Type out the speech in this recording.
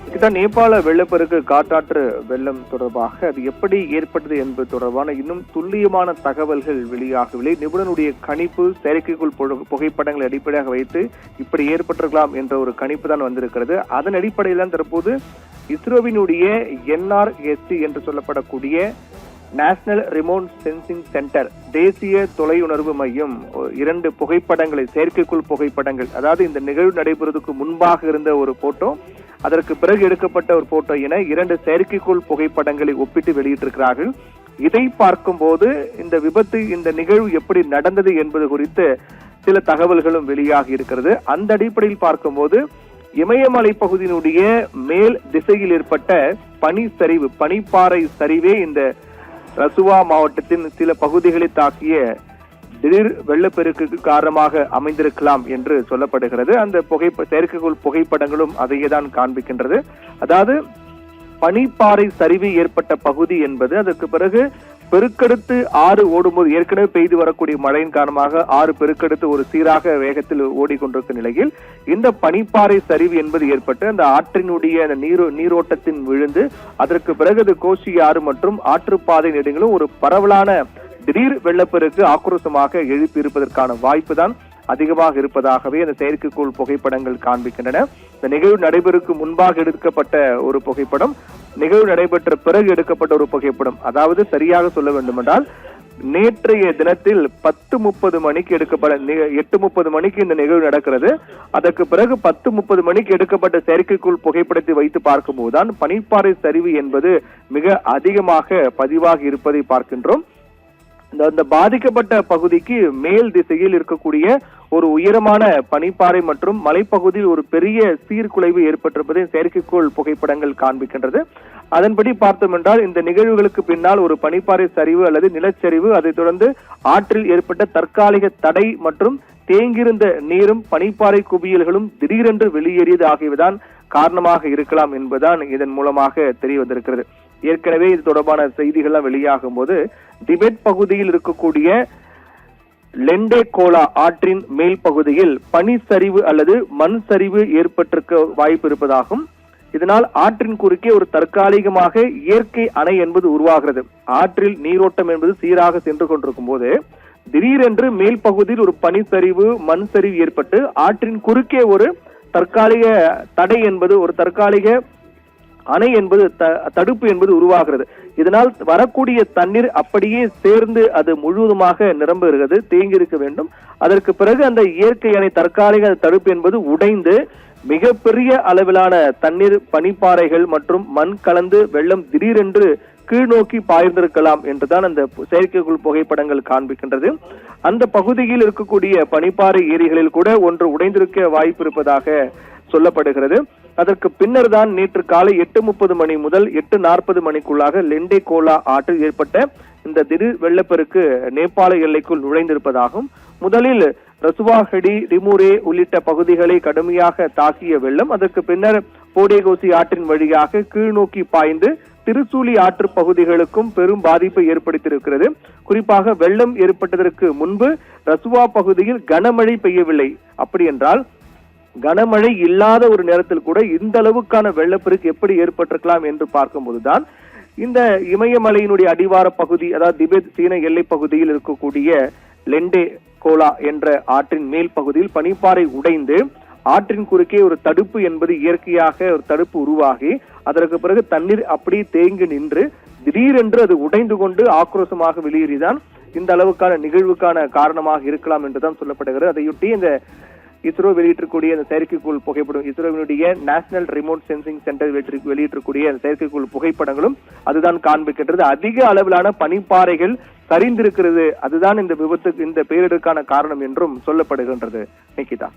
இதுதான் நேபாள வெள்ளப்பெருக்கு காட்டாற்று வெள்ளம் தொடர்பாக அது எப்படி ஏற்பட்டது என்பது தொடர்பான இன்னும் துல்லியமான தகவல்கள் வெளியாகவில்லை. நிபுணருடைய கணிப்பு செயற்கைக்குள் புகைப்படங்களை அடிப்படையாக வைத்து இப்படி ஏற்பட்டிருக்கலாம் என்ற ஒரு கணிப்பு தான் வந்திருக்கிறது. அதன் அடிப்படையில் தான் தற்போது இஸ்ரோவினுடைய NRSC என்று சொல்லப்படக்கூடிய நேஷனல் ரிமோட் சென்சிங் சென்டர் தேசிய தொலையுணர்வு மையம் 2 புகைப்படங்களை செயற்கைக்குள் புகைப்படங்கள், அதாவது இந்த நிகழ்வு நடைபெறுவதற்கு முன்பாக இருந்த ஒரு போட்டோ, அதற்கு பிறகு எடுக்கப்பட்ட ஒரு போட்டோ என 2 செயற்கைக்குள் புகைப்படங்களை ஒப்பிட்டு வெளியிட்டிருக்கிறார்கள். இதை பார்க்கும்போது இந்த விபத்து, இந்த நிகழ்வு எப்படி நடந்தது என்பது குறித்து சில தகவல்களும் வெளியாகி இருக்கிறது. அந்த அடிப்படையில் பார்க்கும்போது இமயமலை பகுதியினுடைய மேல் திசையில் ஏற்பட்ட பனிப்பாறை சரிவே இந்த ரசுவா மாவட்டத்தின் சில பகுதிகளை தாக்கிய திடீர் வெள்ளப்பெருக்குக்கு காரணமாக அமைந்திருக்கலாம் என்று சொல்லப்படுகிறது. அந்த செயற்கைக்குள் புகைப்படங்களும் அதையே தான் காண்பிக்கின்றது. அதாவது பனிப்பாறை சரிவு ஏற்பட்ட பகுதி என்பது அதற்கு பிறகு பெருக்கெடுத்து ஆறு ஓடும்போது, ஏற்கனவே பெய்து வரக்கூடிய மழையின் காரணமாக ஆறு பெருக்கெடுத்து ஒரு சீராக வேகத்தில் ஓடிக்கொண்டிருக்கும் நிலையில் இந்த பனிப்பாறை சரிவு என்பது ஏற்பட்டு அந்த ஆற்றினுடைய அந்த நீரோட்டத்தின் விழுந்து அதற்கு பிறகு அது கோஷி ஆறு மற்றும் ஆற்றுப்பாதை நெடுங்களும் ஒரு பரவலான திடீர் வெள்ளப்பெருக்கு ஆக்ரோஷமாக எழுப்பி இருப்பதற்கான வாய்ப்பு தான் அதிகமாக இருப்பதாகவே அந்த செயற்கைக்கோள் புகைப்படங்கள் காண்பிக்கின்றன. இந்த நிகழ்வு நடைபெறுக்கு முன்பாக எடுக்கப்பட்ட ஒரு புகைப்படம், நிகழ்வு நடைபெற்ற பிறகு எடுக்கப்பட்ட ஒரு புகைப்படம். அதாவது சரியாக சொல்ல வேண்டுமென்றால் நேற்றைய தினத்தில் 10:30 மணிக்கு எடுக்கப்பட 8:30 மணிக்கு இந்த நிகழ்வு நடக்கிறது. அதற்கு பிறகு 10:30 மணிக்கு எடுக்கப்பட்ட செயற்கைக்கோள் புகைப்படத்தை வைத்து பார்க்கும்போதுதான் பனிப்பாறை சரிவு என்பது மிக அதிகமாக பதிவாகி இருப்பதை பார்க்கின்றோம். இந்த பாதிக்கப்பட்ட பகுதிக்கு மேல் திசையில் இருக்கக்கூடிய ஒரு உயரமான பனிப்பாறை மற்றும் மலைப்பகுதியில் ஒரு பெரிய சீர்குலைவு ஏற்பட்டிருப்பதை செயற்கைக்கோள் புகைப்படங்கள் காண்பிக்கின்றது. அதன்படி பார்த்தோம் என்றால் இந்த நிகழ்வுகளுக்கு பின்னால் ஒரு பனிப்பாறை சரிவு அல்லது நிலச்சரிவு, அதைத் தொடர்ந்து ஆற்றில் ஏற்பட்ட தற்காலிக தடை மற்றும் தேங்கியிருந்த நீரும் பனிப்பாறை குவியல்களும் திடீரென்று வெளியேறியது ஆகியவைதான் காரணமாக இருக்கலாம் என்பதுதான் இதன் மூலமாக தெரிய வந்திருக்கிறது. ஏற்கனவே இது தொடர்பான செய்திகள்லாம் வெளியாகும் போது திபெத் பகுதியில் இருக்கக்கூடிய லெண்டே கோலா ஆற்றின் மேல் பகுதியில் பனி சரிவு அல்லது மண் சரிவு ஏற்பட்டிருக்க வாய்ப்பு இருப்பதாகும். இதனால் ஆற்றின் குறுக்கே ஒரு தற்காலிகமாக இயற்கை அணை என்பது உருவாகிறது. ஆற்றில் நீரோட்டம் என்பது சீராக சென்று கொண்டிருக்கும் போது திடீரென்று மேல் பகுதியில் ஒரு பனி சரிவு மண் சரிவு ஏற்பட்டு ஆற்றின் குறுக்கே ஒரு தற்காலிக தடை என்பது, ஒரு தற்காலிக அணை என்பது, தடுப்பு என்பது உருவாகிறது. இதனால் வரக்கூடிய தண்ணீர் அப்படியே சேர்ந்து அது முழுவதுமாக நிரம்புகிறது, தேங்கி இருக்க வேண்டும். அதற்கு பிறகு அந்த இயற்கை அணை தற்காலிக தடுப்பு என்பது உடைந்து மிகப்பெரிய அளவிலான தண்ணீர், பனிப்பாறைகள் மற்றும் மண் கலந்து வெள்ளம் திடீரென்று கீழ் நோக்கி பாய்ந்திருக்கலாம் என்றுதான் அந்த செயற்கைக்குள் புகைப்படங்கள் காண்பிக்கின்றது. அந்த பகுதியில் இருக்கக்கூடிய பனிப்பாறை ஏரிகளில் கூட ஒன்று உடைந்திருக்க வாய்ப்பு இருப்பதாக சொல்லப்படுகிறது. அதற்கு பின்னர் தான் நேற்று காலை 8:30 மணி முதல் 8:40 மணிக்குள்ளாக லெண்டே கோலா ஆற்றில் ஏற்பட்ட இந்த திடீர் வெள்ளப்பெருக்கு நேபாள எல்லைக்குள் நுழைந்திருப்பதாகும். முதலில் ரசுவாஹடி, ரிமுரே உள்ளிட்ட பகுதிகளை கடுமையாக தாக்கிய வெள்ளம் அதற்கு பின்னர் போடேகோசி ஆற்றின் வழியாக கீழ் நோக்கி பாய்ந்து திருசூலி ஆற்று பகுதிகளுக்கும் பெரும் பாதிப்பை ஏற்படுத்தியிருக்கிறது. குறிப்பாக வெள்ளம் ஏற்பட்டதற்கு முன்பு ரசுவா பகுதியில் கனமழை பெய்யவில்லை. அப்படி என்றால் கனமழை இல்லாத ஒரு நேரத்தில் கூட இந்த அளவுக்கான வெள்ளப்பெருக்கு எப்படி ஏற்பட்டிருக்கலாம் என்று பார்க்கும்போதுதான் இந்த இமயமலையினுடைய அடிவார பகுதி, அதாவது திபெத் சீன எல்லை பகுதியில் இருக்கக்கூடிய லெண்டே கோலா என்ற ஆற்றின் மேல் பகுதியில் பனிப்பாறை உடைந்து ஆற்றின் குறுக்கே ஒரு தடுப்பு என்பது இயற்கையாக ஒரு தடுப்பு உருவாகி அதற்கு பிறகு தண்ணீர் அப்படி தேங்கி நின்று திடீரென்று அது உடைந்து கொண்டு ஆக்ரோஷமாக வெளியேறிதான் இந்த அளவுக்கான நிகழ்வுக்கான காரணமாக இருக்கலாம் என்றுதான் சொல்லப்படுகிறது. அதையொட்டி இந்த இஸ்ரோ வெளியிட்டிருக்கூடிய அந்த செயற்கைக்கோள் புகைப்படம், இஸ்ரோவினுடைய நேஷனல் ரிமோட் சென்சிங் சென்டர் வெளியிட்டிருக்கூடிய அந்த செயற்கைக்கோள் புகைப்படங்களும் அதுதான் காண்பிக்கின்றது. அதிக அளவிலான பனிப்பாறைகள் சரிந்திருக்கிறது, அதுதான் இந்த விபத்துக்கு, இந்த பேரிடருக்கான காரணம் என்றும் சொல்லப்படுகின்றது. நிகிதா.